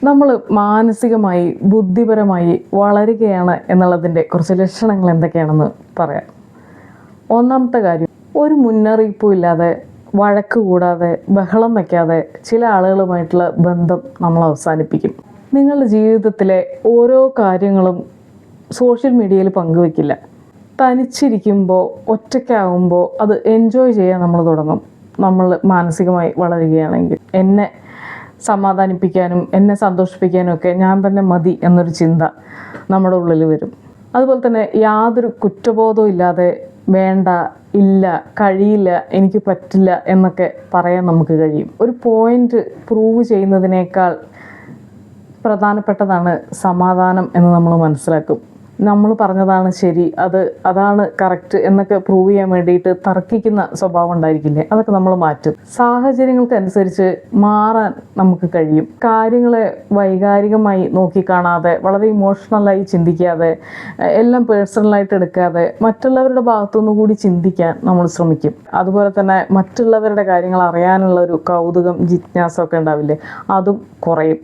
നമ്മൾ മാനസികമായി ബുദ്ധിപരമായി വളരുകയാണ് എന്നുള്ളതിൻ്റെ കുറച്ച് ലക്ഷണങ്ങൾ എന്തൊക്കെയാണെന്ന് പറയാം. ഒന്നാമത്തെ കാര്യം, ഒരു മുന്നറിയിപ്പും ഇല്ലാതെ, വഴക്ക് കൂടാതെ, ബഹളം വയ്ക്കാതെ ചില ആളുകളുമായിട്ടുള്ള ബന്ധം നമ്മൾ അവസാനിപ്പിക്കും. നിങ്ങളുടെ ജീവിതത്തിലെ ഓരോ കാര്യങ്ങളും സോഷ്യൽ മീഡിയയിൽ പങ്കുവയ്ക്കില്ല. തനിച്ചിരിക്കുമ്പോൾ, ഒറ്റയ്ക്കാകുമ്പോൾ അത് എൻജോയ് ചെയ്യാൻ നമ്മൾ തുടങ്ങും. നമ്മൾ മാനസികമായി വളരുകയാണെങ്കിൽ എന്നെ സമാധാനിപ്പിക്കാനും എന്നെ സന്തോഷിപ്പിക്കാനും ഒക്കെ ഞാൻ തന്നെ മതി എന്നൊരു ചിന്ത നമ്മുടെ ഉള്ളിൽ വരും. അതുപോലെ തന്നെ യാതൊരു കുറ്റബോധവും ഇല്ലാതെ വേണ്ട, ഇല്ല, കഴിയില്ല, എനിക്ക് പറ്റില്ല എന്നൊക്കെ പറയാൻ നമുക്ക് കഴിയും. ഒരു പോയിന്റ് പ്രൂവ് ചെയ്യുന്നതിനേക്കാൾ പ്രധാനപ്പെട്ടതാണ് സമാധാനം എന്ന് നമ്മൾ മനസ്സിലാക്കും. നമ്മൾ പറഞ്ഞതാണ് ശരി, അതാണ് കറക്റ്റ് എന്നൊക്കെ പ്രൂവ് ചെയ്യാൻ വേണ്ടിയിട്ട് തർക്കിക്കുന്ന സ്വഭാവം ഉണ്ടായിരിക്കില്ലേ, അതൊക്കെ നമ്മൾ മാറ്റും. സാഹചര്യങ്ങൾക്കനുസരിച്ച് മാറാൻ നമുക്ക് കഴിയും. കാര്യങ്ങളെ വൈകാരികമായി നോക്കിക്കാണാതെ, വളരെ ഇമോഷണലായി ചിന്തിക്കാതെ, എല്ലാം പേഴ്സണലായിട്ട് എടുക്കാതെ മറ്റുള്ളവരുടെ ഭാഗത്തുനിന്ന് കൂടി ചിന്തിക്കാൻ നമ്മൾ ശ്രമിക്കും. അതുപോലെ തന്നെ മറ്റുള്ളവരുടെ കാര്യങ്ങൾ അറിയാനുള്ള ഒരു കൗതുകം, ജിജ്ഞാസ ഒക്കെ ഉണ്ടാവില്ലേ, അതും കുറയും.